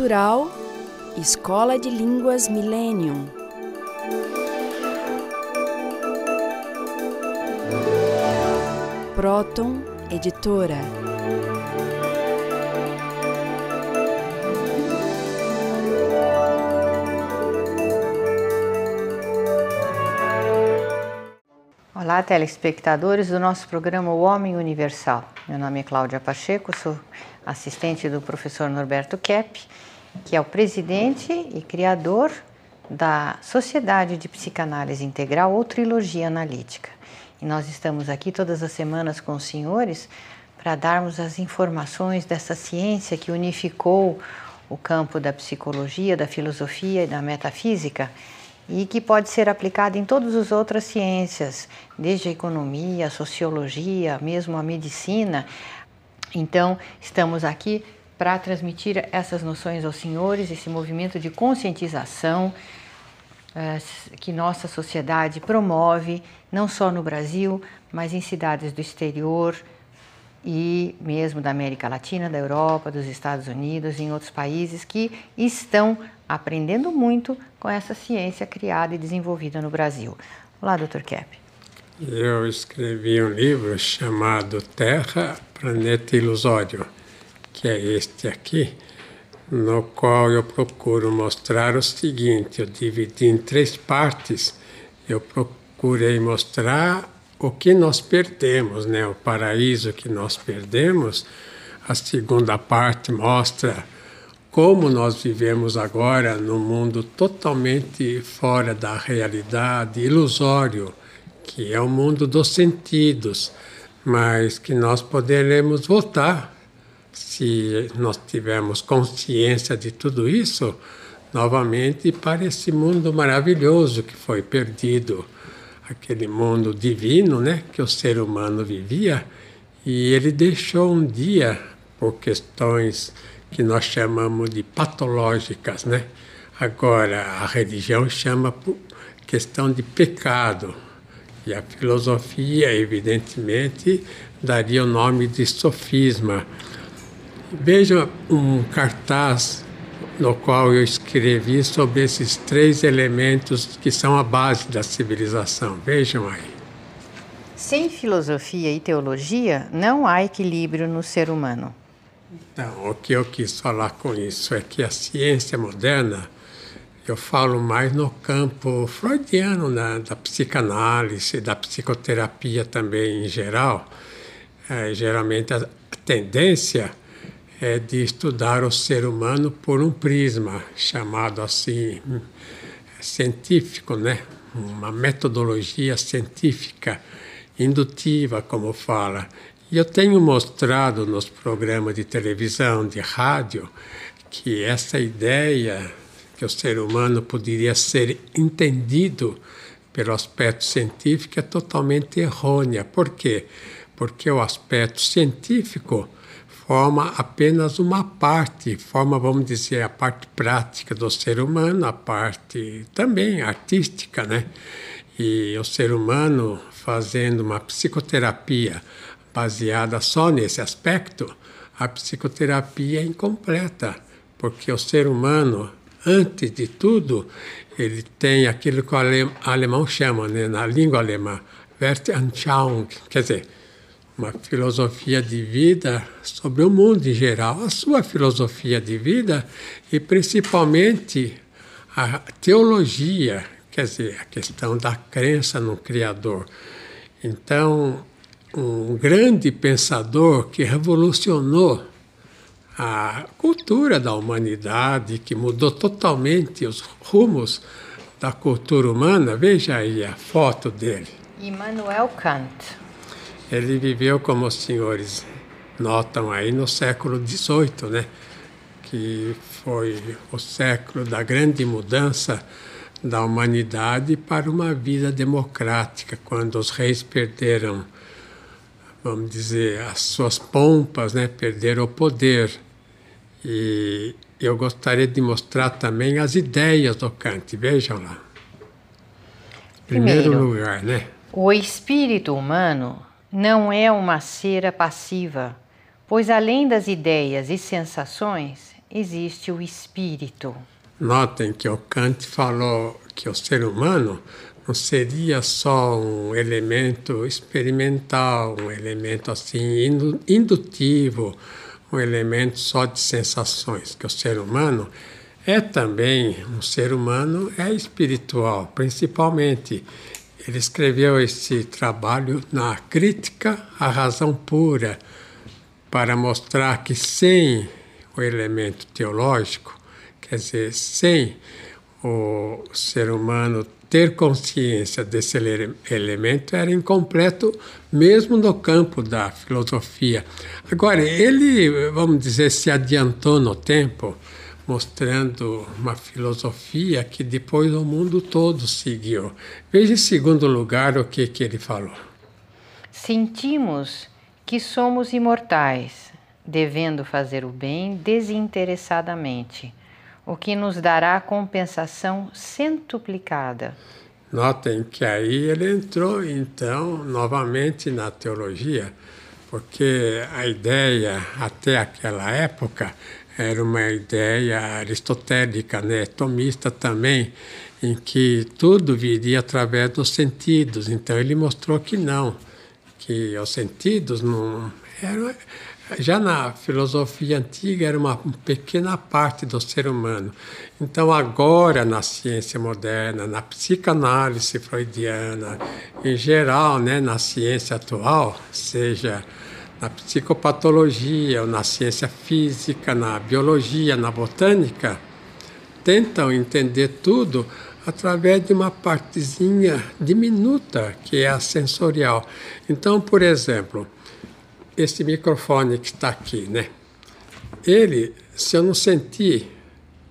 Cultural Escola de Línguas Millennium. Próton Editora. Olá, telespectadores do nosso programa O Homem Universal. Meu nome é Cláudia Pacheco, sou assistente do professor Norberto Kepp, que é o presidente e criador da Sociedade de Psicanálise Integral ou Trilogia Analítica. E nós estamos aqui todas as semanas com os senhores para darmos as informações dessa ciência que unificou o campo da psicologia, da filosofia e da metafísica, e que pode ser aplicada em todas as outras ciências, desde a economia, a sociologia, mesmo a medicina. Então, estamos aqui para transmitir essas noções aos senhores, esse movimento de conscientização que nossa sociedade promove, não só no Brasil, mas em cidades do exterior e mesmo da América Latina, da Europa, dos Estados Unidos e em outros países que estão aprendendo muito com essa ciência criada e desenvolvida no Brasil. Olá, Dr. Kepp. Eu escrevi um livro chamado Terra, Planeta Ilusório, que é este aqui, no qual eu procuro mostrar o seguinte: eu dividi em 3 partes. Eu procurei mostrar o que nós perdemos, né? O paraíso que nós perdemos. A segunda parte mostra como nós vivemos agora num mundo totalmente fora da realidade, ilusório, que é o mundo dos sentidos, mas que nós poderemos voltar, se nós tivermos consciência de tudo isso, novamente para esse mundo maravilhoso que foi perdido, aquele mundo divino, né, que o ser humano vivia, e ele deixou um dia, por questões que nós chamamos de patológicas, né? Agora, a religião chama por questão de pecado, e a filosofia, evidentemente, daria o nome de sofisma. Veja um cartaz no qual eu escrevi sobre esses 3 elementos que são a base da civilização. Vejam aí. Sem filosofia e teologia, não há equilíbrio no ser humano. Então, o que eu quis falar com isso é que a ciência moderna, eu falo mais no campo freudiano, da psicanálise, da psicoterapia também em geral. Geralmente a tendência é de estudar o ser humano por um prisma, chamado assim, científico, né? Uma metodologia científica, indutiva, como fala. E eu tenho mostrado nos programas de televisão, de rádio, que essa ideia que o ser humano poderia ser entendido pelo aspecto científico é totalmente errônea. Por quê? Porque o aspecto científico forma apenas uma parte, vamos dizer, a parte prática do ser humano, a parte também artística, né? E o ser humano fazendo uma psicoterapia baseada só nesse aspecto, a psicoterapia é incompleta, porque o ser humano, antes de tudo, ele tem aquilo que o alemão chama, né, na língua alemã, Weltanschauung, quer dizer, uma filosofia de vida sobre o mundo em geral, a sua filosofia de vida e principalmente a teologia, quer dizer, a questão da crença no Criador. Então, um grande pensador que revolucionou a cultura da humanidade, que mudou totalmente os rumos da cultura humana, veja aí a foto dele. Immanuel Kant. Ele viveu, como os senhores notam aí, no século XVIII, né? Que foi o século da grande mudança da humanidade para uma vida democrática, quando os reis perderam, vamos dizer, as suas pompas, né? Perderam o poder. E eu gostaria de mostrar também as ideias do Kant. Vejam lá. Primeiro lugar, né? O espírito humano não é uma cera passiva, pois além das ideias e sensações, existe o espírito. Notem que o Kant falou que o ser humano não seria só um elemento experimental, um elemento assim indutivo, um elemento só de sensações, que o ser humano é também, um ser humano é espiritual, principalmente. Ele escreveu esse trabalho na Crítica à Razão Pura, para mostrar que sem o elemento teológico, quer dizer, sem o ser humano ter consciência desse elemento, era incompleto mesmo no campo da filosofia. Agora, ele, vamos dizer, se adiantou no tempo, mostrando uma filosofia que depois o mundo todo seguiu. Veja, em segundo lugar, o que ele falou. Sentimos que somos imortais, devendo fazer o bem desinteressadamente, o que nos dará compensação centuplicada. Notem que aí ele entrou, então, novamente na teologia, porque a ideia, até aquela época, era uma ideia aristotélica, né, tomista também, em que tudo viria através dos sentidos. Então ele mostrou que não, que os sentidos não eram. Já na filosofia antiga era uma pequena parte do ser humano. Então agora na ciência moderna, na psicanálise freudiana, em geral, né, na ciência atual, seja na psicopatologia, ou na ciência física, na biologia, na botânica, tentam entender tudo através de uma partezinha diminuta, que é a sensorial. Então, por exemplo, esse microfone que está aqui, né? Ele, se eu não sentir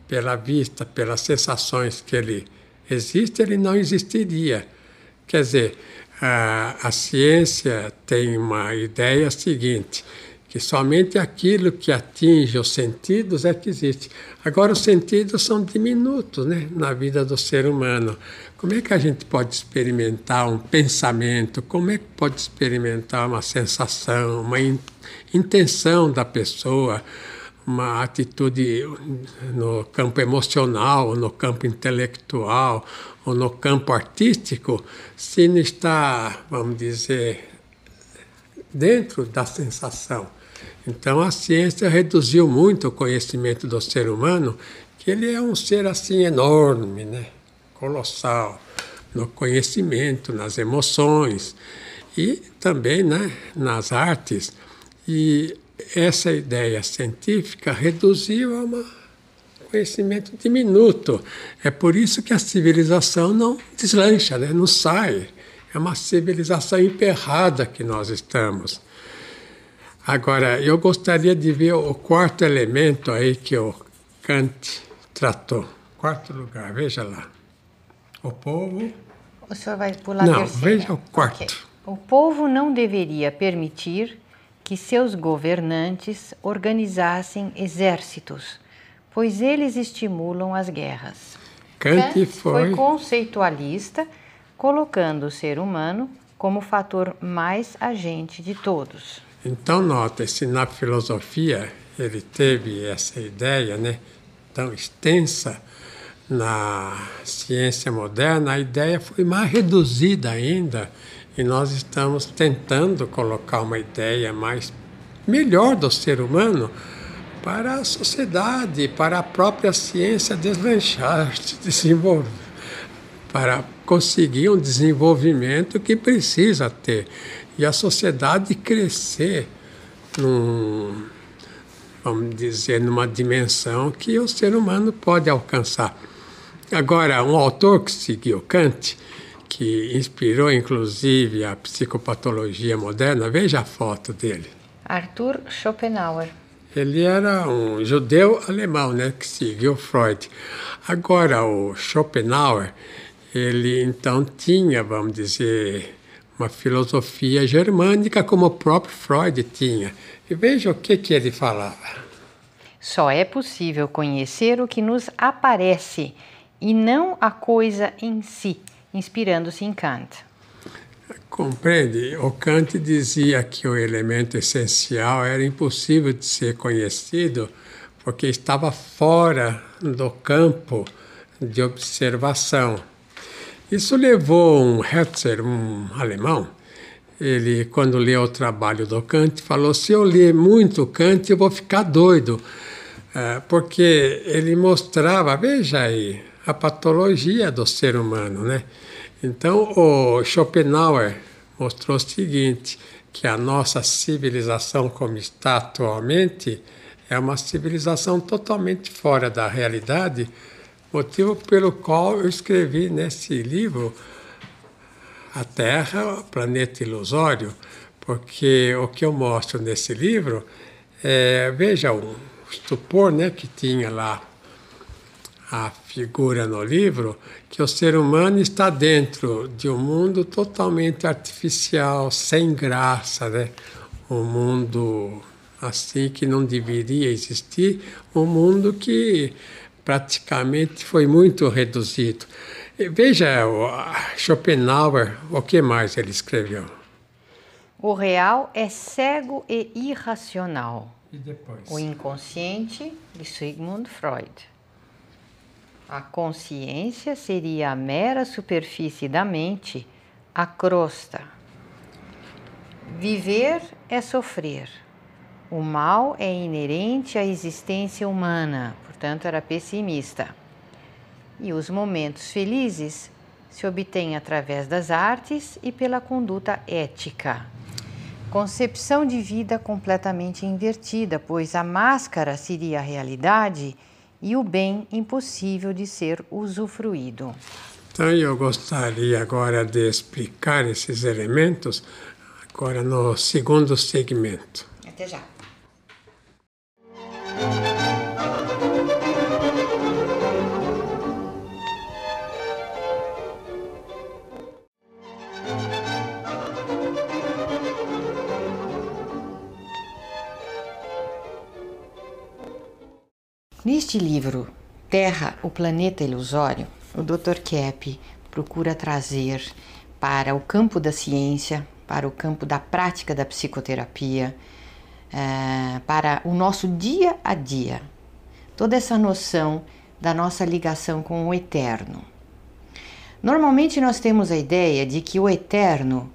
pela vista, pelas sensações que ele existe, ele não existiria. Quer dizer, a ciência tem uma ideia seguinte, que somente aquilo que atinge os sentidos é que existe. Agora, os sentidos são diminutos, né, na vida do ser humano. Como é que a gente pode experimentar um pensamento? Como é que pode experimentar uma sensação, uma intenção da pessoa, uma atitude no campo emocional, ou no campo intelectual, ou no campo artístico, se não está, vamos dizer, dentro da sensação? Então a ciência reduziu muito o conhecimento do ser humano, que ele é um ser assim enorme, né? Colossal, no conhecimento, nas emoções e também, né, nas artes. E essa ideia científica reduziu a um conhecimento diminuto. É por isso que a civilização não deslancha, né? Não sai. É uma civilização emperrada que nós estamos. Agora, eu gostaria de ver o quarto elemento aí que o Kant tratou. Quarto lugar, veja lá. O povo... O senhor vai pular não, terceira. Veja o quarto. Okay. O povo não deveria permitir que seus governantes organizassem exércitos, pois eles estimulam as guerras. Kant foi conceitualista, colocando o ser humano como o fator mais agente de todos. Então, nota-se, na filosofia, ele teve essa ideia, né, tão extensa. Na ciência moderna, a ideia foi mais reduzida ainda, e nós estamos tentando colocar uma ideia melhor do ser humano para a sociedade, para a própria ciência deslanchar, se desenvolver, para conseguir um desenvolvimento que precisa ter, e a sociedade crescer vamos dizer, numa dimensão que o ser humano pode alcançar. Agora, um autor que seguiu Kant, que inspirou inclusive a psicopatologia moderna, veja a foto dele. Arthur Schopenhauer. Ele era um judeu alemão, né, que seguiu Freud. Agora, o Schopenhauer, ele então tinha, vamos dizer, uma filosofia germânica como o próprio Freud tinha. E veja o que ele falava. Só é possível conhecer o que nos aparece e não a coisa em si, inspirando-se em Kant. Compreende? O Kant dizia que o elemento essencial era impossível de ser conhecido porque estava fora do campo de observação. Isso levou um Herzer, um alemão, ele, quando leu o trabalho do Kant, falou: se eu ler muito Kant, eu vou ficar doido, porque ele mostrava, veja aí, a patologia do ser humano, né? Então, o Schopenhauer mostrou o seguinte, que a nossa civilização como está atualmente é uma civilização totalmente fora da realidade, motivo pelo qual eu escrevi nesse livro A Terra, o Planeta Ilusório, porque o que eu mostro nesse livro veja, o estupor, né, que tinha lá a figura no livro, que o ser humano está dentro de um mundo totalmente artificial, sem graça, né? Um mundo assim que não deveria existir, um mundo que praticamente foi muito reduzido. E veja, Schopenhauer, o que mais ele escreveu? O real é cego e irracional. E depois? O inconsciente, de Sigmund Freud. A consciência seria a mera superfície da mente, a crosta. Viver é sofrer. O mal é inerente à existência humana, portanto era pessimista. E os momentos felizes se obtêm através das artes e pela conduta ética. Concepção de vida completamente invertida, pois a máscara seria a realidade e o bem impossível de ser usufruído. Então eu gostaria agora de explicar esses elementos agora no segundo segmento. Até já. Neste livro, Terra, o Planeta Ilusório, o Dr. Kepp procura trazer para o campo da ciência, para o campo da prática da psicoterapia, para o nosso dia a dia, toda essa noção da nossa ligação com o eterno. Normalmente nós temos a ideia de que o eterno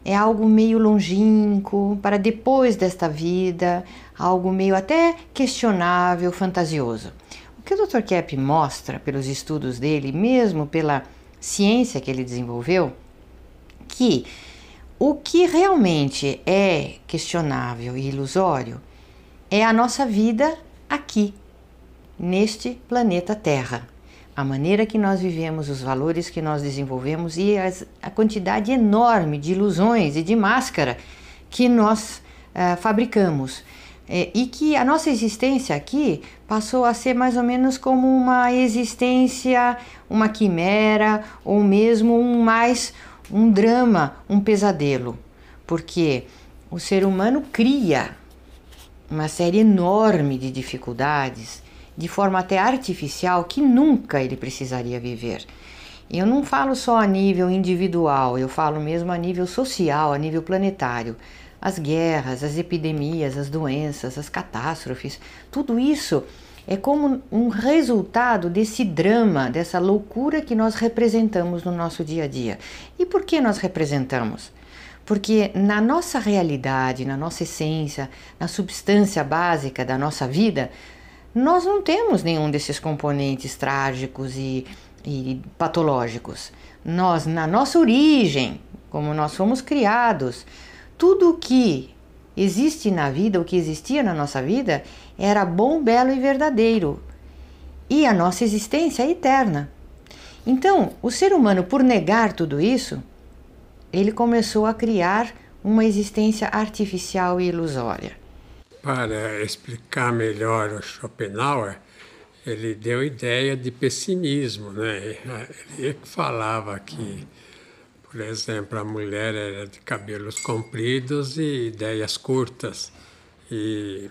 é algo meio longínquo, para depois desta vida, algo meio até questionável, fantasioso. O que o Dr. Kepp mostra pelos estudos dele, mesmo pela ciência que ele desenvolveu, que o que realmente é questionável e ilusório é a nossa vida aqui, neste planeta Terra. A maneira que nós vivemos, os valores que nós desenvolvemos e a quantidade enorme de ilusões e de máscara que nós fabricamos. E que a nossa existência aqui passou a ser mais ou menos como uma existência, uma quimera ou mesmo um drama, um pesadelo. Porque o ser humano cria uma série enorme de dificuldades de forma até artificial que nunca ele precisaria viver. Eu não falo só a nível individual, eu falo mesmo a nível social, a nível planetário. As guerras, as epidemias, as doenças, as catástrofes, tudo isso é como um resultado desse drama, dessa loucura que nós representamos no nosso dia a dia. E por que nós representamos? Porque na nossa realidade, na nossa essência, na substância básica da nossa vida, nós não temos nenhum desses componentes trágicos e patológicos. Nós, na nossa origem, como nós fomos criados, tudo o que existe na vida, o que existia na nossa vida, era bom, belo e verdadeiro. E a nossa existência é eterna. Então, o ser humano, por negar tudo isso, ele começou a criar uma existência artificial e ilusória. Para explicar melhor o Schopenhauer, ele deu ideia de pessimismo, né? Ele falava que, por exemplo, a mulher era de cabelos compridos e ideias curtas. E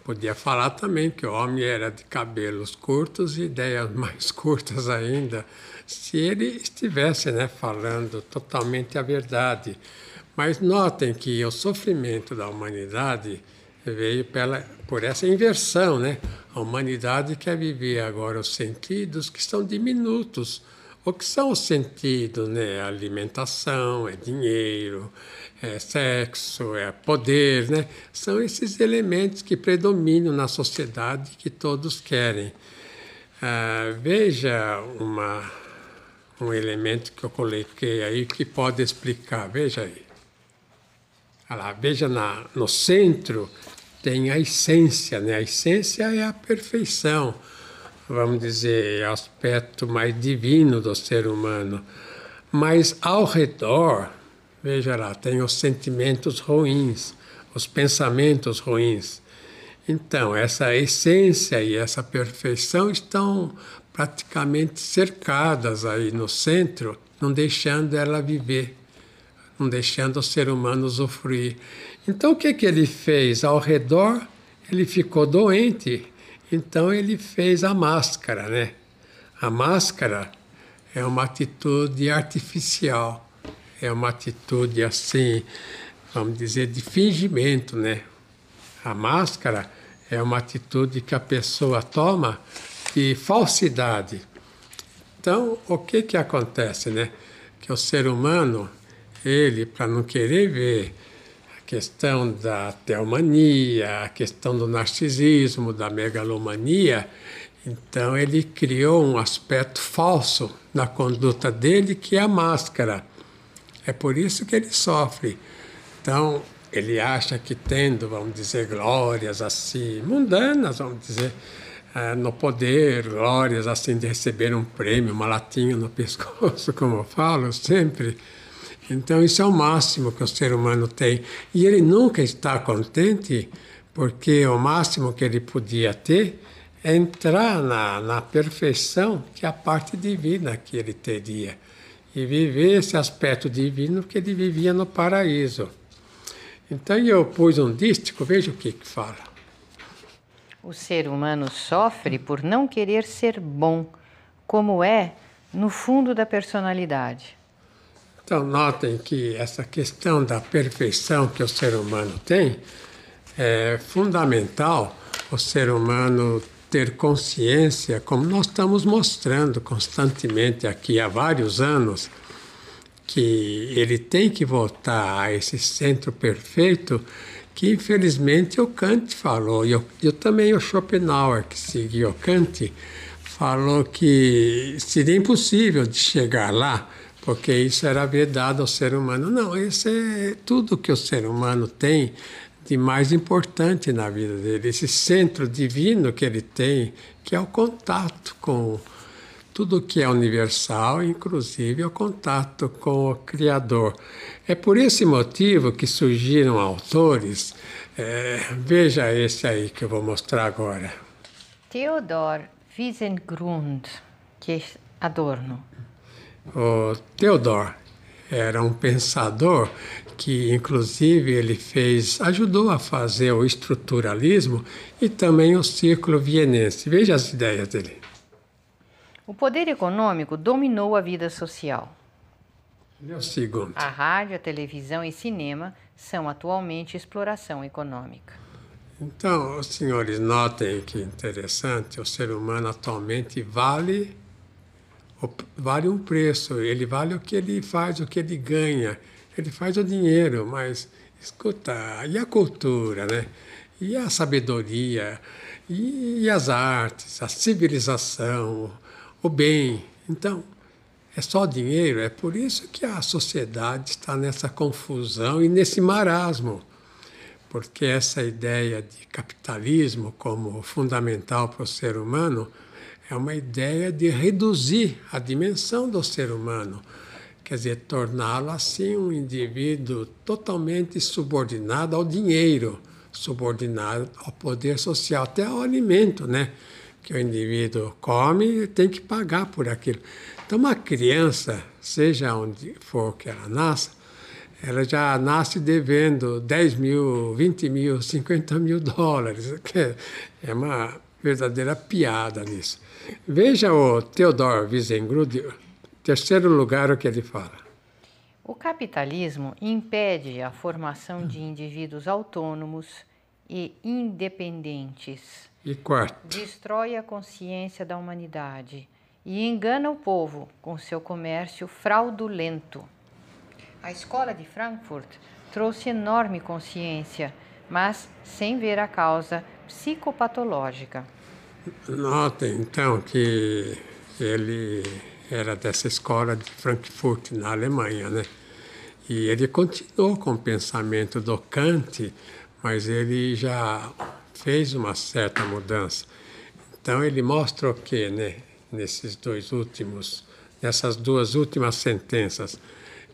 podia falar também que o homem era de cabelos curtos e ideias mais curtas ainda, se ele estivesse, né, falando totalmente a verdade. Mas notem que o sofrimento da humanidade Veio por essa inversão, né? A humanidade quer viver agora os sentidos que são diminutos. O que são os sentidos, né? Alimentação, é dinheiro, é sexo, é poder, né? São esses elementos que predominam na sociedade que todos querem. Veja um elemento que eu coloquei aí que pode explicar. Veja aí. Olha lá, veja no centro tem a essência, né? A essência é a perfeição, vamos dizer, é o aspecto mais divino do ser humano. Mas ao redor, veja lá, tem os sentimentos ruins, os pensamentos ruins. Então, essa essência e essa perfeição estão praticamente cercadas aí no centro, não deixando ela viver, não deixando o ser humano usufruir. Então, o que ele fez? Ao redor, ele ficou doente, então ele fez a máscara, né? A máscara é uma atitude artificial, é uma atitude assim, vamos dizer, de fingimento, né? A máscara é uma atitude que a pessoa toma de falsidade. Então, o que acontece, né? Que o ser humano, ele, para não querer ver a questão da teomania, a questão do narcisismo, da megalomania, então ele criou um aspecto falso na conduta dele, que é a máscara. É por isso que ele sofre. Então, ele acha que tendo, vamos dizer, glórias assim, mundanas, vamos dizer, no poder, glórias assim de receber um prêmio, uma latinha no pescoço, como eu falo sempre. Então, isso é o máximo que o ser humano tem. E ele nunca está contente, porque o máximo que ele podia ter é entrar na perfeição, que é a parte divina que ele teria, e viver esse aspecto divino que ele vivia no paraíso. Então eu pus um dístico, veja o que fala. O ser humano sofre por não querer ser bom, como é no fundo da personalidade. Então notem que essa questão da perfeição que o ser humano tem é fundamental o ser humano ter consciência, como nós estamos mostrando constantemente aqui há vários anos, que ele tem que voltar a esse centro perfeito, que infelizmente o Kant falou, e eu também o Schopenhauer, que seguiu o Kant, falou que seria impossível de chegar lá, porque isso era vedado ao ser humano. Não, isso é tudo que o ser humano tem de mais importante na vida dele, esse centro divino que ele tem, que é o contato com tudo que é universal, inclusive o contato com o Criador. É por esse motivo que surgiram autores, veja esse aí que eu vou mostrar agora. Theodor Wiesengrund, que é Adorno. O Theodor era um pensador que, inclusive, ele ajudou a fazer o estruturalismo e também o círculo vienense. Veja as ideias dele. O poder econômico dominou a vida social. É o segundo. A rádio, a televisão e cinema são atualmente exploração econômica. Então, os senhores notem que interessante, o ser humano atualmente vale um preço, ele vale o que ele faz, o que ele ganha, ele faz o dinheiro, mas, escuta, e a cultura, né? E a sabedoria, e as artes, a civilização, o bem. Então, é só dinheiro, é por isso que a sociedade está nessa confusão e nesse marasmo, porque essa ideia de capitalismo como fundamental para o ser humano é uma ideia de reduzir a dimensão do ser humano, quer dizer, torná-lo assim um indivíduo totalmente subordinado ao dinheiro, subordinado ao poder social, até ao alimento, né? Que o indivíduo come e tem que pagar por aquilo. Então, uma criança, seja onde for que ela nasça, ela já nasce devendo 10 mil, 20 mil, 50 mil dólares. É uma verdadeira piada nisso. Veja o Theodor Wiesengrund, terceiro lugar, o que ele fala. O capitalismo impede a formação de indivíduos autônomos e independentes. E quarto, Destrói a consciência da humanidade e engana o povo com seu comércio fraudulento. A escola de Frankfurt trouxe enorme consciência, mas sem ver a causa psicopatológica. notem então que ele era dessa escola de Frankfurt, na Alemanha, né? E ele continuou com o pensamento do Kant, mas ele já fez uma certa mudança. Então ele mostra o quê, né? Nessas duas últimas sentenças,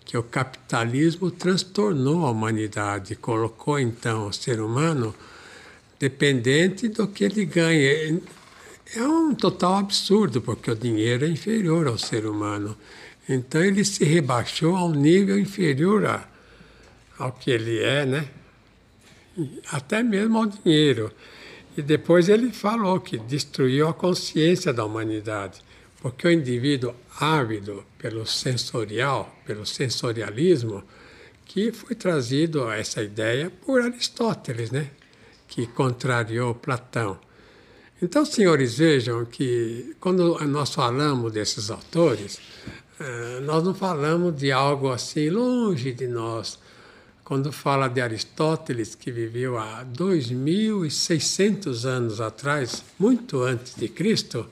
que o capitalismo transtornou a humanidade, colocou então o ser humano dependente do que ele ganha. É um total absurdo, porque o dinheiro é inferior ao ser humano. Então ele se rebaixou a um nível inferior ao que ele é, né? Até mesmo ao dinheiro. E depois ele falou que destruiu a consciência da humanidade, porque o indivíduo ávido pelo sensorial, pelo sensorialismo, que foi trazido a essa ideia por Aristóteles, né? Que contrariou Platão. Então, senhores, vejam que quando nós falamos desses autores, nós não falamos de algo assim longe de nós. Quando fala de Aristóteles, que viveu há 2.600 anos atrás, muito antes de Cristo,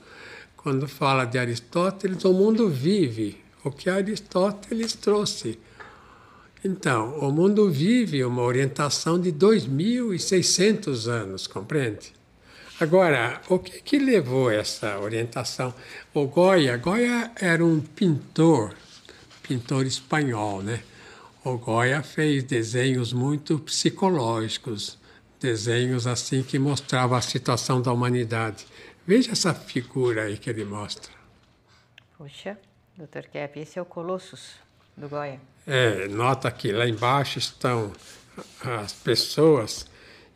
quando fala de Aristóteles, o mundo vive o que Aristóteles trouxe. Então, o mundo vive uma orientação de 2.600 anos, compreende? Agora, o que levou essa orientação? O Goya era um pintor espanhol, né? O Goya fez desenhos muito psicológicos, desenhos assim que mostravam a situação da humanidade. Veja essa figura aí que ele mostra. Puxa, Dr. Kepp, esse é o Colossus do Goya. Nota que lá embaixo estão as pessoas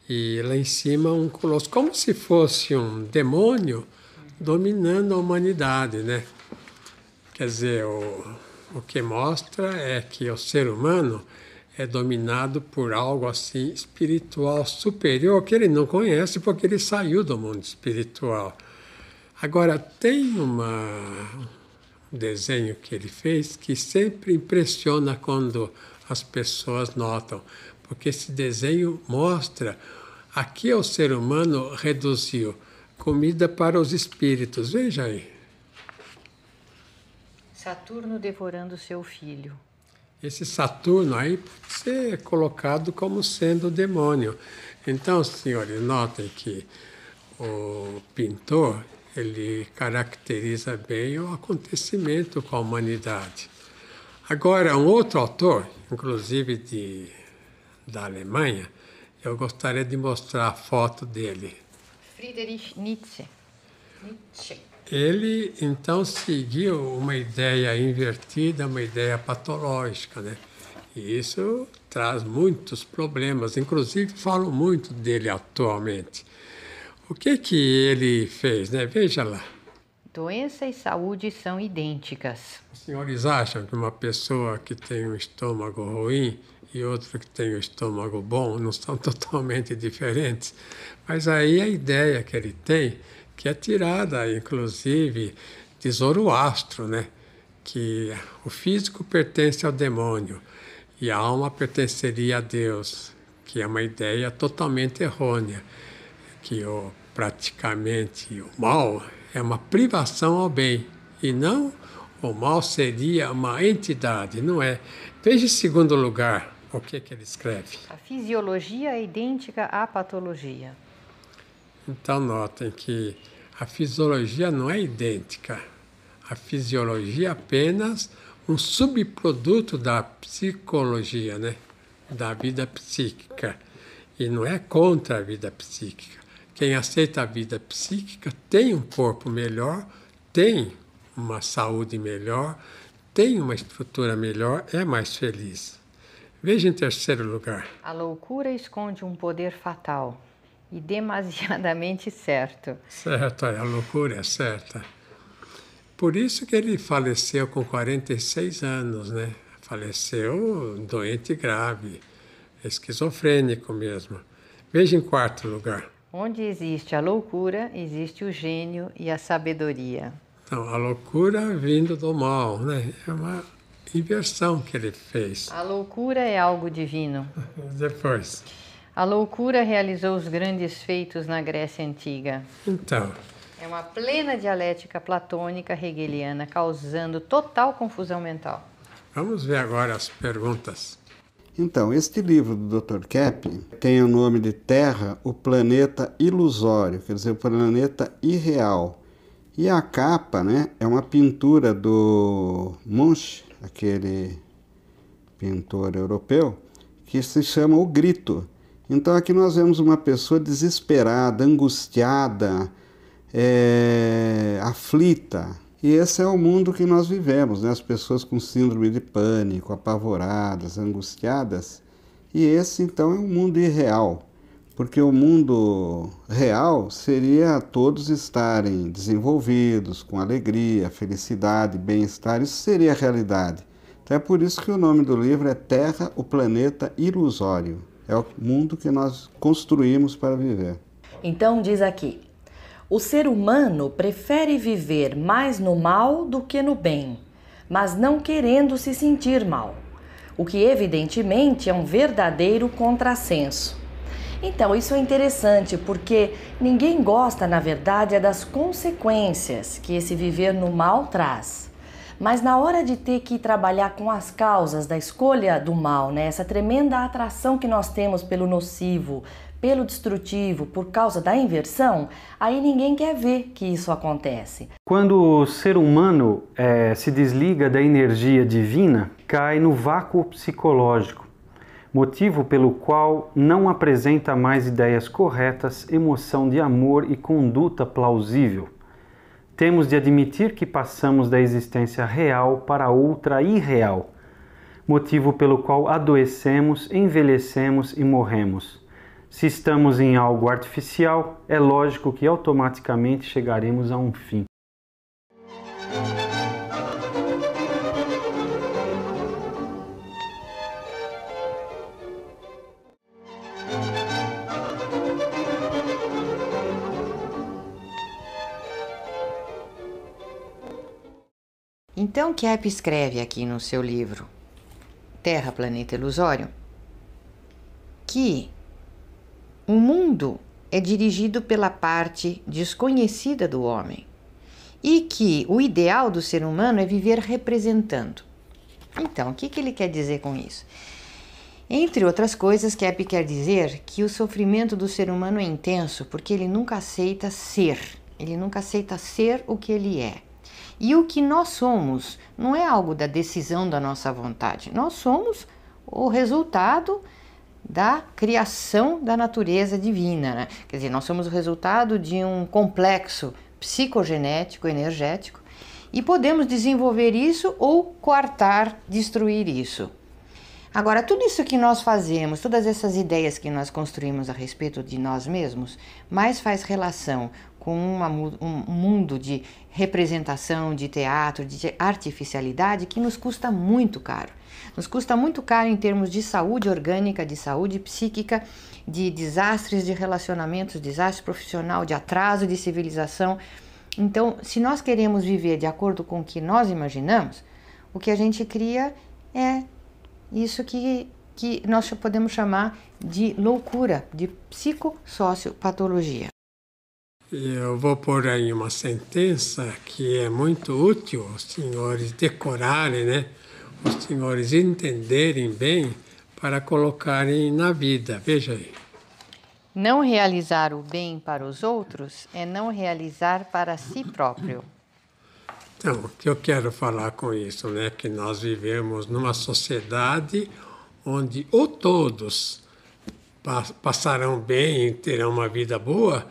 e lá em cima um colosso, como se fosse um demônio dominando a humanidade, né? Quer dizer, o que mostra é que o ser humano é dominado por algo assim espiritual superior que ele não conhece porque ele saiu do mundo espiritual. Agora, tem um desenho que ele fez que sempre impressiona quando as pessoas notam, porque esse desenho mostra a que o ser humano reduziu comida para os espíritos. Veja aí. Saturno devorando seu filho. Esse Saturno aí pode ser colocado como sendo o demônio. Então, senhores, notem que o pintor, ele caracteriza bem o acontecimento com a humanidade. Agora, um outro autor, inclusive da Alemanha, eu gostaria de mostrar a foto dele. Friedrich Nietzsche. Ele, então, seguiu uma ideia invertida, uma ideia patológica, né? E isso traz muitos problemas, inclusive falo muito dele atualmente. O que ele fez, né? Veja lá. Doença e saúde são idênticas. Os senhores acham que uma pessoa que tem um estômago ruim e outra que tem um estômago bom não são totalmente diferentes? Mas aí a ideia que ele tem, que é tirada, inclusive, de Zoroastro, né? Que o físico pertence ao demônio e a alma pertenceria a Deus, que é uma ideia totalmente errônea, que praticamente o mal é uma privação ao bem, e não o mal seria uma entidade, não é? Veja em segundo lugar o que ele escreve. A fisiologia é idêntica à patologia. Então notem que a fisiologia não é idêntica. A fisiologia é apenas um subproduto da psicologia, né? Da vida psíquica. E não é contra a vida psíquica. Quem aceita a vida psíquica tem um corpo melhor, tem uma saúde melhor, tem uma estrutura melhor, é mais feliz. Veja em terceiro lugar. A loucura esconde um poder fatal e demasiadamente certo. Certo, a loucura é certa. Por isso que ele faleceu com 46 anos, né? Faleceu doente grave, esquizofrênico mesmo. Veja em quarto lugar. Onde existe a loucura, existe o gênio e a sabedoria. Então, a loucura vindo do mal, né? É uma inversão que ele fez. A loucura é algo divino. Depois. A loucura realizou os grandes feitos na Grécia Antiga. Então, É uma plena dialética platônica hegeliana, causando total confusão mental. vamos ver agora as perguntas. Então, este livro do Dr. Kepp tem o nome de Terra, o planeta ilusório, quer dizer, o planeta irreal. E a capa, né, é uma pintura do Munch, aquele pintor europeu, que se chama O Grito. Então aqui nós vemos uma pessoa desesperada, angustiada, aflita. E esse é o mundo que nós vivemos, né? As pessoas com síndrome de pânico, apavoradas, angustiadas. E esse, então, é um mundo irreal, porque o mundo real seria todos estarem desenvolvidos, com alegria, felicidade, bem-estar. Isso seria a realidade. Então é por isso que o nome do livro é Terra, o planeta ilusório. É o mundo que nós construímos para viver. Então diz aqui: o ser humano prefere viver mais no mal do que no bem, mas não querendo se sentir mal, o que evidentemente é um verdadeiro contrassenso. Então isso é interessante porque ninguém gosta, na verdade, das consequências que esse viver no mal traz. Mas na hora de ter que trabalhar com as causas da escolha do mal, né, essa tremenda atração que nós temos pelo nocivo, pelo destrutivo, por causa da inversão, aí ninguém quer ver que isso acontece. Quando o ser humano se desliga da energia divina, cai no vácuo psicológico, motivo pelo qual não apresenta mais ideias corretas, emoção de amor e conduta plausível. Temos de admitir que passamos da existência real para outra irreal, motivo pelo qual adoecemos, envelhecemos e morremos. Se estamos em algo artificial, é lógico que automaticamente chegaremos a um fim. Então Kepp escreve aqui no seu livro Terra, Planeta Ilusório que o mundo é dirigido pela parte desconhecida do homem e que o ideal do ser humano é viver representando. Então, o que ele quer dizer com isso? Entre outras coisas, Kepp quer dizer que o sofrimento do ser humano é intenso porque ele nunca aceita ser o que ele é. E o que nós somos não é algo da decisão da nossa vontade, nós somos o resultado da criação da natureza divina, né? Quer dizer, nós somos o resultado de um complexo psicogenético, energético, e podemos desenvolver isso ou coartar, destruir isso. Agora, tudo isso que nós fazemos, todas essas ideias que nós construímos a respeito de nós mesmos, mais faz relação com um mundo de representação, de teatro, de artificialidade que nos custa muito caro. Nos custa muito caro em termos de saúde orgânica, de saúde psíquica, de desastres de relacionamentos, desastre profissional, de atraso de civilização. Então, se nós queremos viver de acordo com o que nós imaginamos, o que a gente cria é isso que nós podemos chamar de loucura, de psicossociopatologia. Eu vou pôr aí uma sentença que é muito útil os senhores decorarem, né? Os senhores entenderem bem para colocarem na vida. Veja aí. Não realizar o bem para os outros é não realizar para si próprio. Então, o que eu quero falar com isso, né? Que nós vivemos numa sociedade onde ou todos passarão bem, terão uma vida boa,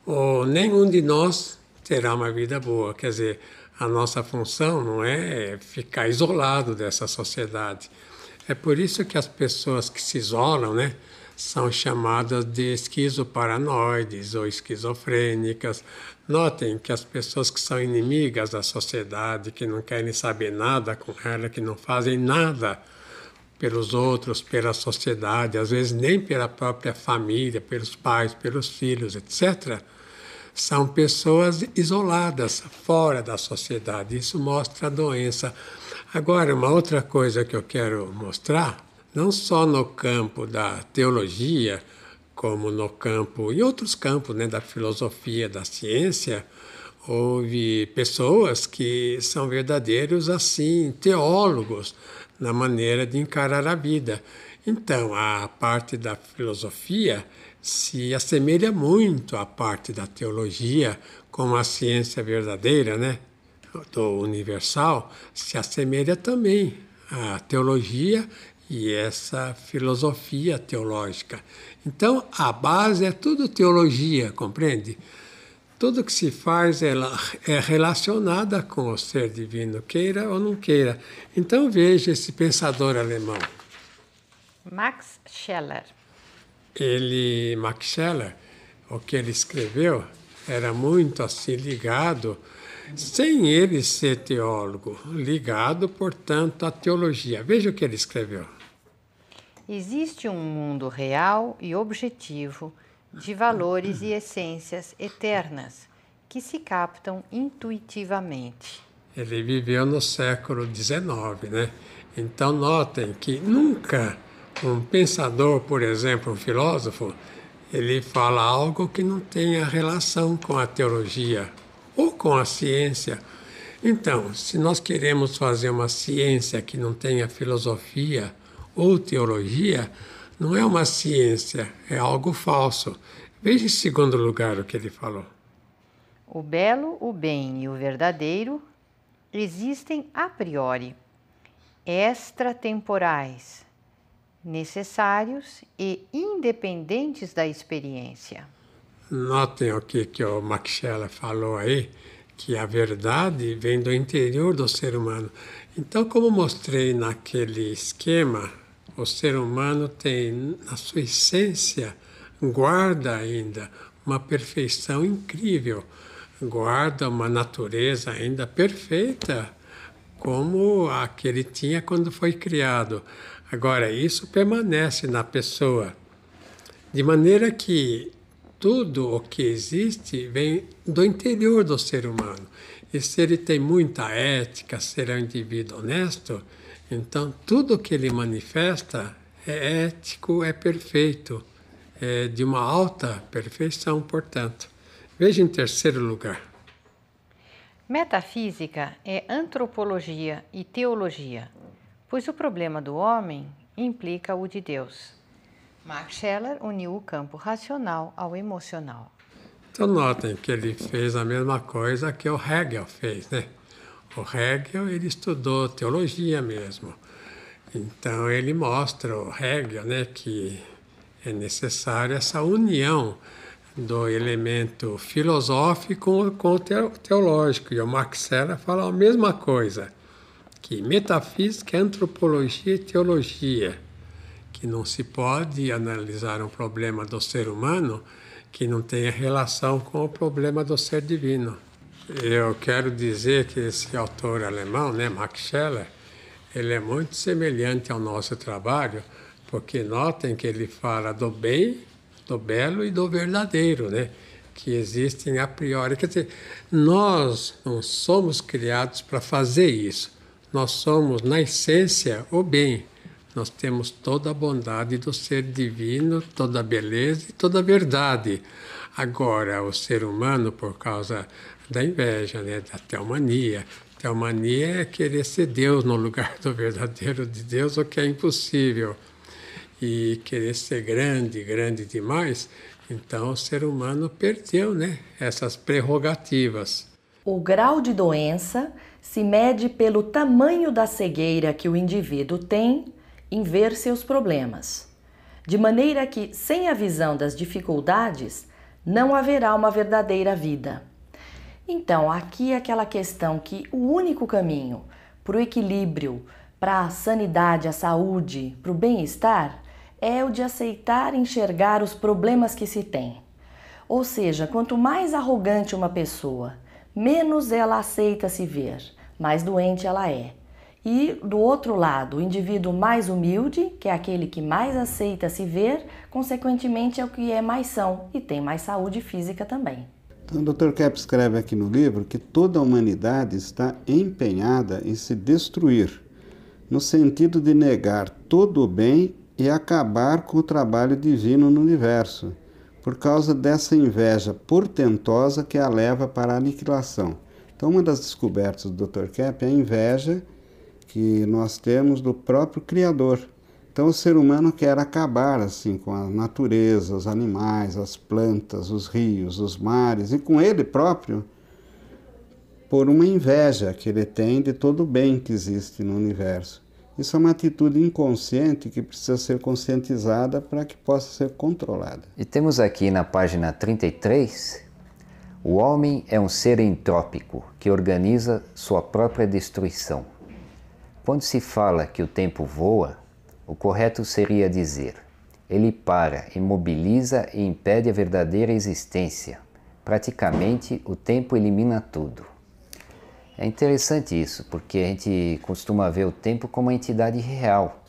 ou nenhum de nós terá uma vida boa. Quer dizer, a nossa função não é ficar isolado dessa sociedade. É por isso que as pessoas que se isolam, né, são chamadas de esquizoparanoides ou esquizofrênicas. Notem que as pessoas que são inimigas da sociedade, que não querem saber nada com ela, que não fazem nada pelos outros, pela sociedade, às vezes nem pela própria família, pelos pais, pelos filhos, etc., são pessoas isoladas, fora da sociedade. Isso mostra a doença. Agora, uma outra coisa que eu quero mostrar, não só no campo da teologia, como no campo, em outros campos, né, da filosofia, da ciência, houve pessoas que são verdadeiros, assim, teólogos na maneira de encarar a vida. Então, a parte da filosofia se assemelha muito à parte da teologia, como a ciência verdadeira, né, do universal, se assemelha também à teologia e essa filosofia teológica. Então, a base é tudo teologia, compreende? Tudo que se faz ela é relacionada com o ser divino, queira ou não queira. Então, veja esse pensador alemão. Max Scheler. Max Scheler, o que ele escreveu era muito assim ligado, sem ele ser teólogo, ligado, portanto, à teologia. Veja o que ele escreveu. Existe um mundo real e objetivo de valores e essências eternas que se captam intuitivamente. Ele viveu no século XIX, né? Então notem que nunca um pensador, por exemplo, um filósofo, ele fala algo que não tenha relação com a teologia ou com a ciência. Então, se nós queremos fazer uma ciência que não tenha filosofia ou teologia, não é uma ciência, é algo falso. Veja em segundo lugar o que ele falou. O belo, o bem e o verdadeiro existem a priori, extratemporais, necessários e independentes da experiência. Notem o que o Max Scheler falou aí, que a verdade vem do interior do ser humano. Então, como mostrei naquele esquema, o ser humano tem, na sua essência, guarda ainda uma perfeição incrível, guarda uma natureza ainda perfeita, como a que ele tinha quando foi criado. Agora, isso permanece na pessoa, de maneira que tudo o que existe vem do interior do ser humano. E se ele tem muita ética, se ele é um indivíduo honesto, então tudo que ele manifesta é ético, é perfeito, é de uma alta perfeição, portanto. Veja em terceiro lugar. Metafísica é antropologia e teologia, pois o problema do homem implica o de Deus. Max Scheler uniu o campo racional ao emocional. Então notem que ele fez a mesma coisa que o Hegel fez, né? O Hegel, ele estudou teologia mesmo. Então ele mostra, o Hegel, né, que é necessária essa união do elemento filosófico com o teológico. E o Max Scheler fala a mesma coisa, que metafísica é antropologia e teologia, que não se pode analisar um problema do ser humano que não tenha relação com o problema do ser divino. Eu quero dizer que esse autor alemão, né, Max Scheler, ele é muito semelhante ao nosso trabalho, porque notem que ele fala do bem, do belo e do verdadeiro, né, que existem a priori. Quer dizer, nós não somos criados para fazer isso. Nós somos, na essência, o bem. Nós temos toda a bondade do ser divino, toda a beleza e toda a verdade. Agora, o ser humano, por causa da inveja, né, da teomania. Teomania é querer ser Deus no lugar do verdadeiro de Deus, o que é impossível. E querer ser grande, grande demais, então o ser humano perdeu, né, essas prerrogativas. O grau de doença se mede pelo tamanho da cegueira que o indivíduo tem em ver seus problemas, de maneira que, sem a visão das dificuldades, não haverá uma verdadeira vida. Então, aqui é aquela questão que o único caminho para o equilíbrio, para a sanidade, a saúde, para o bem-estar, é o de aceitar e enxergar os problemas que se tem. Ou seja, quanto mais arrogante uma pessoa, menos ela aceita se ver, mais doente ela é. E do outro lado, o indivíduo mais humilde, que é aquele que mais aceita se ver, consequentemente é o que é mais são e tem mais saúde física também. Então, o Dr. Kepp escreve aqui no livro que toda a humanidade está empenhada em se destruir, no sentido de negar todo o bem e acabar com o trabalho divino no universo, por causa dessa inveja portentosa que a leva para a aniquilação. Então, uma das descobertas do Dr. Kepp é a inveja que nós temos do próprio Criador. Então, o ser humano quer acabar assim com a natureza, os animais, as plantas, os rios, os mares e com ele próprio, por uma inveja que ele tem de todo o bem que existe no universo. Isso é uma atitude inconsciente que precisa ser conscientizada para que possa ser controlada. E temos aqui na página 33, o homem é um ser entrópico que organiza sua própria destruição. Quando se fala que o tempo voa, o correto seria dizer: ele para, imobiliza e impede a verdadeira existência. Praticamente, o tempo elimina tudo. É interessante isso, porque a gente costuma ver o tempo como uma entidade real,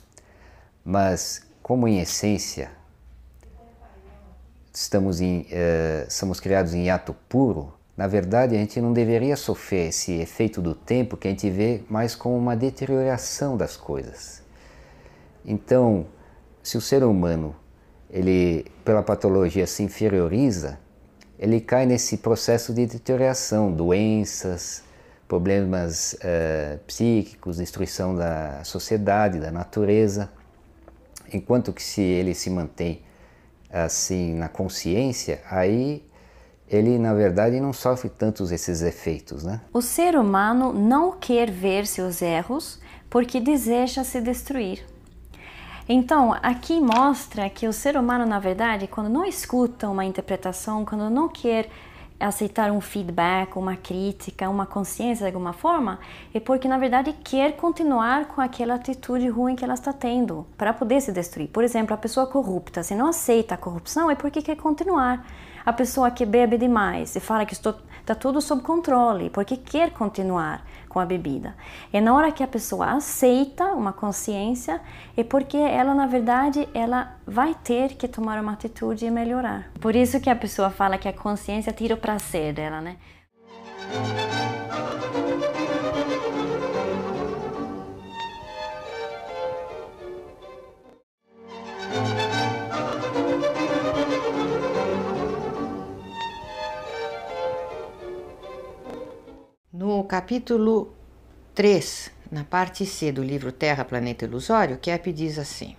mas como em essência somos criados em ato puro, na verdade a gente não deveria sofrer esse efeito do tempo que a gente vê mais como uma deterioração das coisas. Então, se o ser humano, ele pela patologia se inferioriza, ele cai nesse processo de deterioração, doenças, problemas psíquicos, destruição da sociedade, da natureza. Enquanto que se ele se mantém assim na consciência, aí ele na verdade não sofre tantos esses efeitos, né? O ser humano não quer ver seus erros porque deseja se destruir. Então, aqui mostra que o ser humano, na verdade, quando não escuta uma interpretação, quando não quer aceitar um feedback, uma crítica, uma consciência de alguma forma, é porque, na verdade, quer continuar com aquela atitude ruim que ela está tendo, para poder se destruir. Por exemplo, a pessoa corrupta, se não aceita a corrupção, é porque quer continuar. A pessoa que bebe demais e fala que está tudo sob controle, porque quer continuar com a bebida. E na hora que a pessoa aceita uma consciência, é porque ela, na verdade, ela vai ter que tomar uma atitude e melhorar. Por isso que a pessoa fala que a consciência tira o prazer dela, né? No capítulo 3, na parte C do livro Terra, Planeta Ilusório, Kepp diz assim: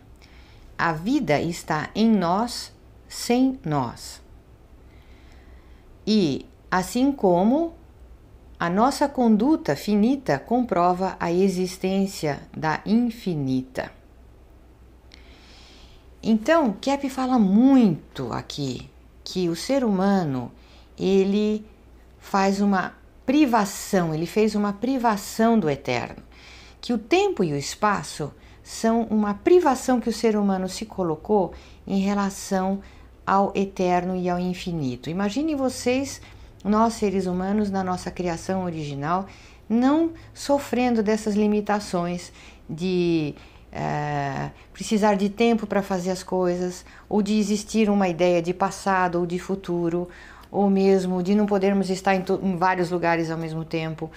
a vida está em nós, sem nós. E, assim como a nossa conduta finita comprova a existência da infinita. Então, Kepp fala muito aqui que o ser humano, ele faz uma privação, ele fez uma privação do eterno, que o tempo e o espaço são uma privação que o ser humano se colocou em relação ao eterno e ao infinito. Imaginem vocês, nós seres humanos, na nossa criação original, não sofrendo dessas limitações de precisar de tempo para fazer as coisas, ou de existir uma ideia de passado ou de futuro, ou mesmo de não podermos estar em vários lugares ao mesmo tempo,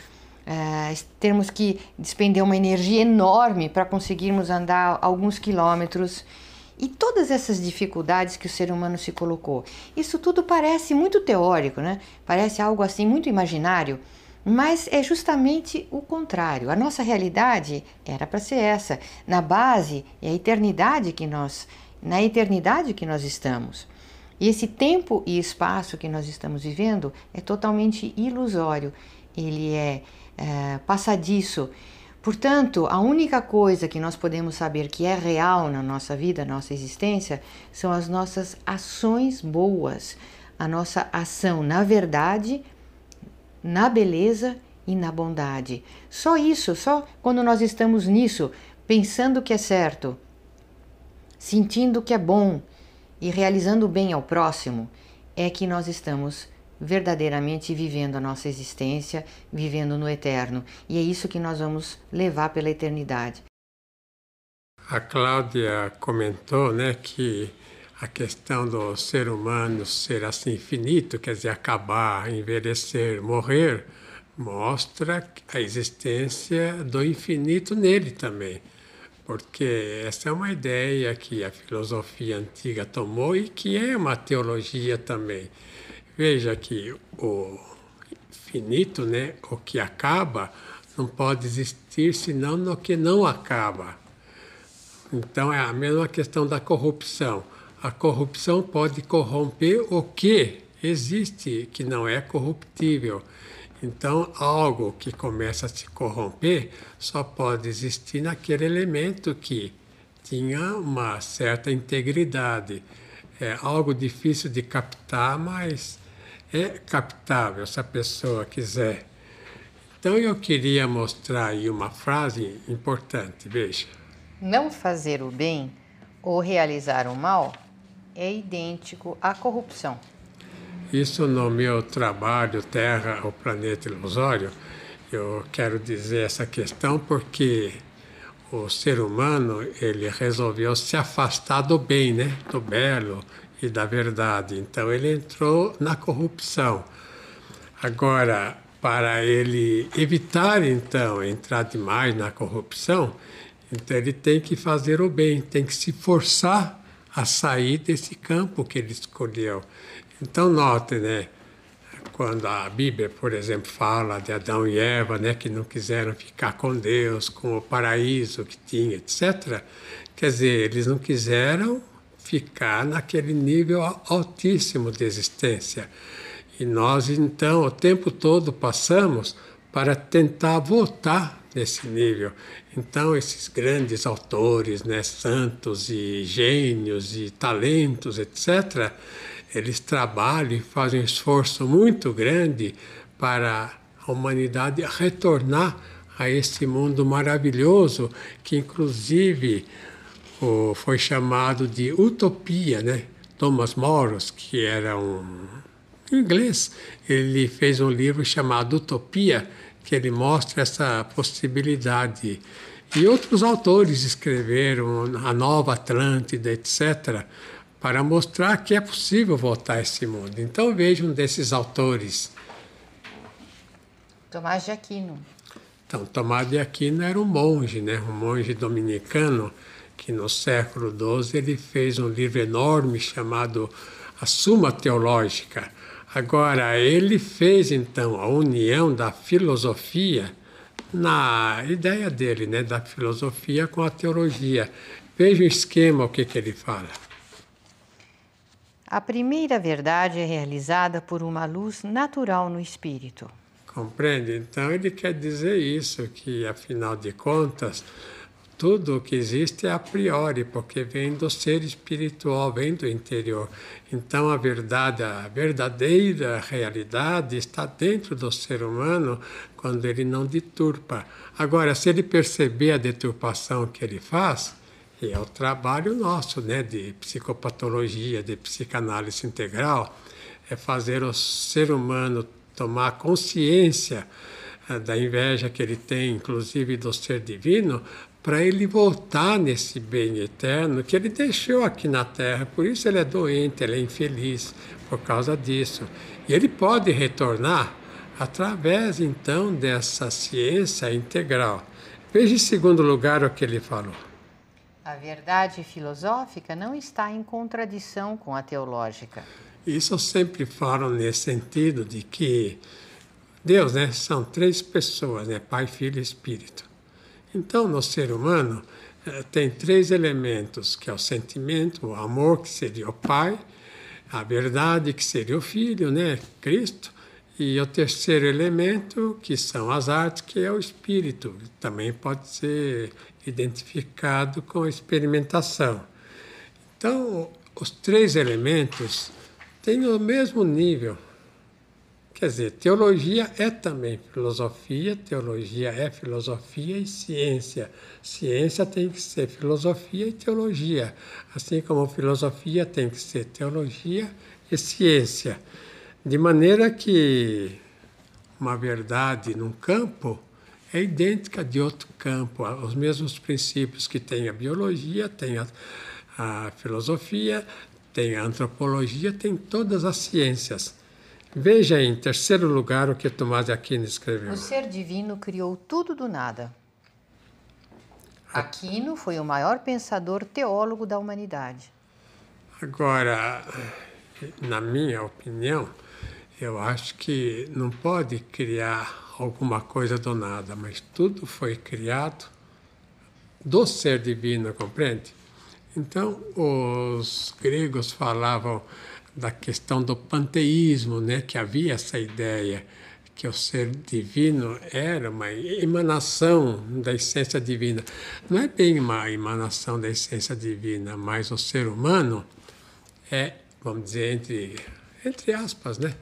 termos que despender uma energia enorme para conseguirmos andar alguns quilômetros, e todas essas dificuldades que o ser humano se colocou. Isso tudo parece muito teórico, né? Parece algo assim muito imaginário, mas é justamente o contrário. A nossa realidade era para ser essa. Na base é a eternidade na eternidade que nós estamos. E esse tempo e espaço que nós estamos vivendo é totalmente ilusório, ele é passadiço. Portanto, a única coisa que nós podemos saber que é real na nossa vida, na nossa existência, são as nossas ações boas, a nossa ação na verdade, na beleza e na bondade. Só isso, só quando nós estamos nisso, pensando que é certo, sentindo que é bom, e realizando o bem ao próximo, é que nós estamos verdadeiramente vivendo a nossa existência, vivendo no eterno. E é isso que nós vamos levar pela eternidade. A Cláudia comentou, né, que a questão do ser humano ser assim infinito, quer dizer, acabar, envelhecer, morrer, mostra a existência do infinito nele também. Porque essa é uma ideia que a filosofia antiga tomou e que é uma teologia também. Veja que o finito, né, o que acaba, não pode existir senão no que não acaba. Então é a mesma questão da corrupção. A corrupção pode corromper o que existe, que não é corruptível. Então, algo que começa a se corromper só pode existir naquele elemento que tinha uma certa integridade. É algo difícil de captar, mas é captável se a pessoa quiser. Então, eu queria mostrar aí uma frase importante, veja. Não fazer o bem ou realizar o mal é idêntico à corrupção. Isso no meu trabalho Terra, o Planeta Ilusório, eu quero dizer essa questão porque o ser humano ele resolveu se afastar do bem, né? Do belo e da verdade. Então ele entrou na corrupção. Agora, para ele evitar então entrar demais na corrupção, então ele tem que fazer o bem, tem que se forçar a sair desse campo que ele escolheu. Então, note, né, quando a Bíblia, por exemplo, fala de Adão e Eva, né, que não quiseram ficar com Deus, com o paraíso que tinha, etc., quer dizer, eles não quiseram ficar naquele nível altíssimo de existência. E nós, então, o tempo todo passamos para tentar voltar nesse nível. Então, esses grandes autores, né, santos e gênios e talentos, etc., eles trabalham e fazem um esforço muito grande para a humanidade retornar a esse mundo maravilhoso que, inclusive, foi chamado de utopia, né? Thomas More, que era um inglês, ele fez um livro chamado Utopia, que ele mostra essa possibilidade. E outros autores escreveram A Nova Atlântida, etc., para mostrar que é possível voltar a esse mundo. Então vejam desses autores. Tomás de Aquino. Então, Tomás de Aquino era um monge, né? Um monge dominicano, que no século XII ele fez um livro enorme chamado A Suma Teológica. Agora, ele fez então a união da filosofia, na ideia dele, né? Da filosofia com a teologia. Veja o esquema, o que ele fala. A primeira verdade é realizada por uma luz natural no espírito. Compreende? Então ele quer dizer isso, que afinal de contas, tudo o que existe é a priori, porque vem do ser espiritual, vem do interior. Então a verdade, a verdadeira realidade está dentro do ser humano quando ele não deturpa. Agora, se ele perceber a deturpação que ele faz, e é o trabalho nosso, né, de psicopatologia, de psicanálise integral, é fazer o ser humano tomar consciência da inveja que ele tem, inclusive do ser divino, para ele voltar nesse bem eterno que ele deixou aqui na Terra. Por isso ele é doente, ele é infeliz, por causa disso. E ele pode retornar através, então, dessa ciência integral. Veja, em segundo lugar, o que ele falou. A verdade filosófica não está em contradição com a teológica. Isso eu sempre falo nesse sentido de que Deus, né, são três pessoas, né, Pai, Filho e Espírito. Então, no ser humano, tem três elementos, que é o sentimento, o amor, que seria o Pai, a verdade, que seria o Filho, né, Cristo, e o terceiro elemento, que são as artes, que é o Espírito. Também pode ser identificado com a experimentação. Então, os três elementos têm o mesmo nível. Quer dizer, teologia é também filosofia, teologia é filosofia e ciência. Ciência tem que ser filosofia e teologia, assim como filosofia tem que ser teologia e ciência. De maneira que uma verdade num campo é idêntica de outro campo, os mesmos princípios que tem a biologia, tem a filosofia, tem a antropologia, tem todas as ciências. Veja em terceiro lugar o que Tomás de Aquino escreveu. O ser divino criou tudo do nada. Aquino foi o maior pensador teólogo da humanidade. Agora, na minha opinião, eu acho que não pode criar alguma coisa do nada, mas tudo foi criado do ser divino, compreende? Então, os gregos falavam da questão do panteísmo, né? Que havia essa ideia que o ser divino era uma emanação da essência divina. Não é bem uma emanação da essência divina, mas o ser humano é, vamos dizer, entre aspas, né?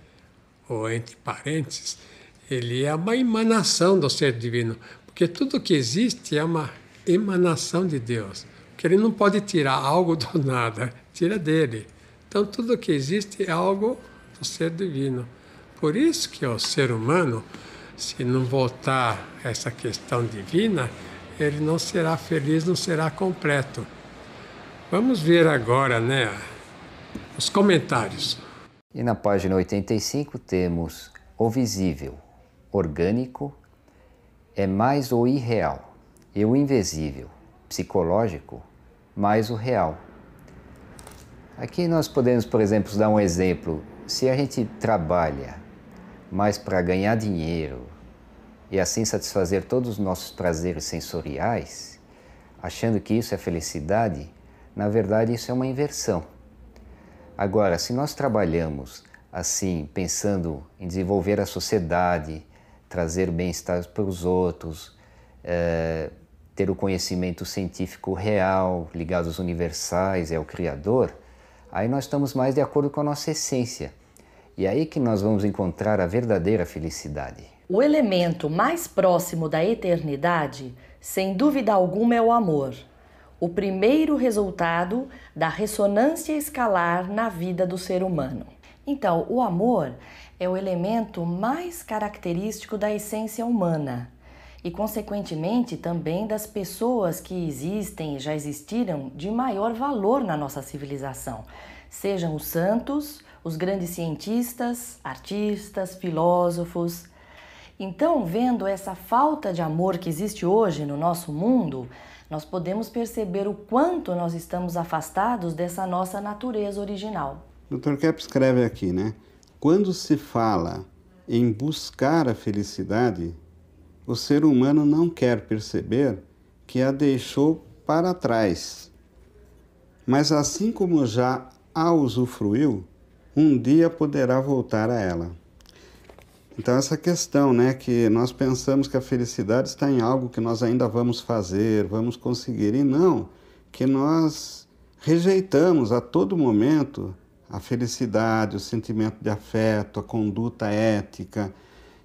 Ou entre parênteses, ele é uma emanação do ser divino, porque tudo que existe é uma emanação de Deus, porque ele não pode tirar algo do nada, tira dele. Então, tudo que existe é algo do ser divino. Por isso que o ser humano, se não voltar a essa questão divina, ele não será feliz, não será completo. Vamos ver agora, né, os comentários. E na página 85 temos o visível, orgânico, é mais o irreal, e o invisível, psicológico, mais o real. Aqui nós podemos, por exemplo, dar um exemplo. Se a gente trabalha mais para ganhar dinheiro e assim satisfazer todos os nossos prazeres sensoriais, achando que isso é felicidade, na verdade isso é uma inversão. Agora, se nós trabalhamos assim, pensando em desenvolver a sociedade, trazer bem-estar para os outros, ter o conhecimento científico real, ligado aos universais e ao Criador, aí nós estamos mais de acordo com a nossa essência. E é aí que nós vamos encontrar a verdadeira felicidade. O elemento mais próximo da eternidade, sem dúvida alguma, é o amor. O primeiro resultado da ressonância escalar na vida do ser humano. Então, o amor é o elemento mais característico da essência humana e, consequentemente, também das pessoas que existem e já existiram de maior valor na nossa civilização, sejam os santos, os grandes cientistas, artistas, filósofos. Então, vendo essa falta de amor que existe hoje no nosso mundo, nós podemos perceber o quanto nós estamos afastados dessa nossa natureza original. O Dr. Kepp escreve aqui, né? Quando se fala em buscar a felicidade, o ser humano não quer perceber que a deixou para trás. Mas assim como já a usufruiu, um dia poderá voltar a ela. Então essa questão, né, que nós pensamos que a felicidade está em algo que nós ainda vamos fazer, vamos conseguir, e não, que nós rejeitamos a todo momento a felicidade, o sentimento de afeto, a conduta ética,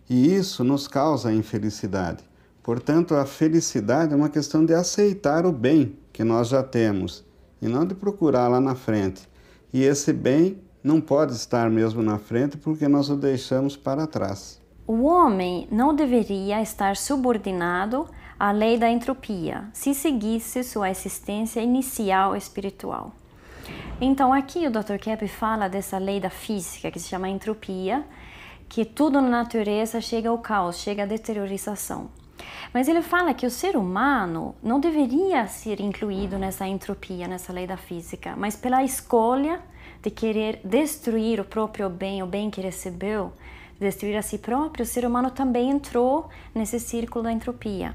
e isso nos causa a infelicidade. Portanto, a felicidade é uma questão de aceitar o bem que nós já temos, e não de procurar lá na frente. E esse bem não pode estar mesmo na frente porque nós o deixamos para trás. O homem não deveria estar subordinado à lei da entropia, se seguisse sua existência inicial espiritual. Então aqui o Dr. Kepp fala dessa lei da física que se chama entropia, que tudo na natureza chega ao caos, chega à deteriorização. Mas ele fala que o ser humano não deveria ser incluído nessa entropia, nessa lei da física, mas pela escolha de querer destruir o próprio bem, o bem que recebeu, destruir a si próprio, o ser humano também entrou nesse círculo da entropia.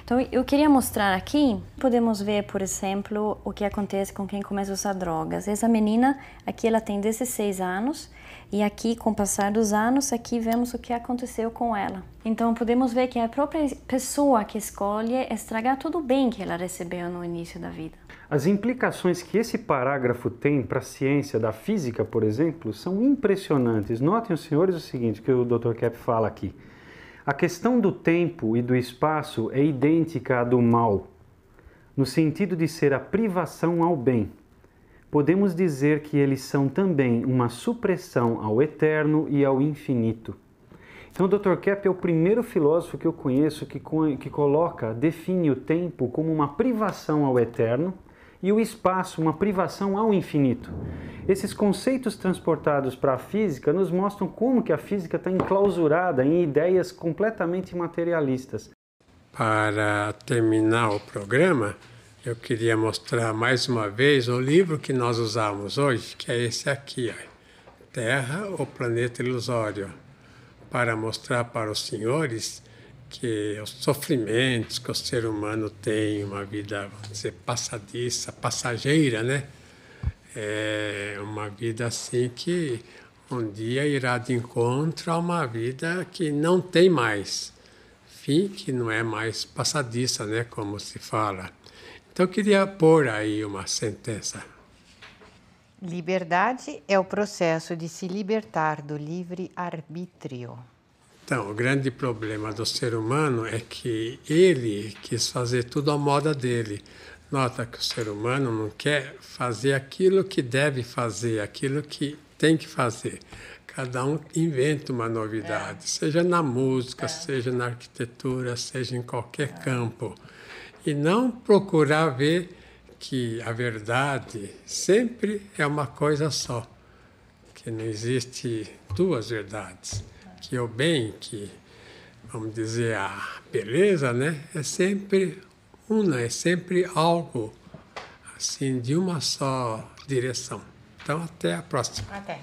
Então eu queria mostrar aqui, podemos ver, por exemplo, o que acontece com quem começa a usar drogas. Essa menina, aqui ela tem 16 anos, e aqui, com o passar dos anos, aqui vemos o que aconteceu com ela. Então podemos ver que é a própria pessoa que escolhe estragar tudo o bem que ela recebeu no início da vida. As implicações que esse parágrafo tem para a ciência da física, por exemplo, são impressionantes. Notem, os senhores, o seguinte, que o Dr. Kepp fala aqui. A questão do tempo e do espaço é idêntica à do mal, no sentido de ser a privação ao bem. podemos dizer que eles são também uma supressão ao eterno e ao infinito. Então, o Dr. Kepp é o primeiro filósofo que eu conheço que define o tempo como uma privação ao eterno e o espaço, uma privação ao infinito. Esses conceitos transportados para a física nos mostram como que a física está enclausurada em ideias completamente materialistas. Para terminar o programa, eu queria mostrar mais uma vez o livro que nós usamos hoje, que é esse aqui, Terra, o Planeta Ilusório, para mostrar para os senhores que os sofrimentos que o ser humano tem, uma vida, vamos dizer, passadiça, passageira, né? É uma vida assim que um dia irá de encontro a uma vida que não tem mais fim, que não é mais passadiça, né? Como se fala. Então eu queria pôr aí uma sentença. Liberdade é o processo de se libertar do livre-arbítrio. Então, o grande problema do ser humano é que ele quis fazer tudo à moda dele. Nota que o ser humano não quer fazer aquilo que deve fazer, aquilo que tem que fazer. Cada um inventa uma novidade, seja na música, seja na arquitetura, seja em qualquer campo. E não procurar ver que a verdade sempre é uma coisa só, que não existe duas verdades. Que o bem, que, vamos dizer, a beleza, né, é sempre una, é sempre algo, assim, de uma só direção. Então, até a próxima. Até.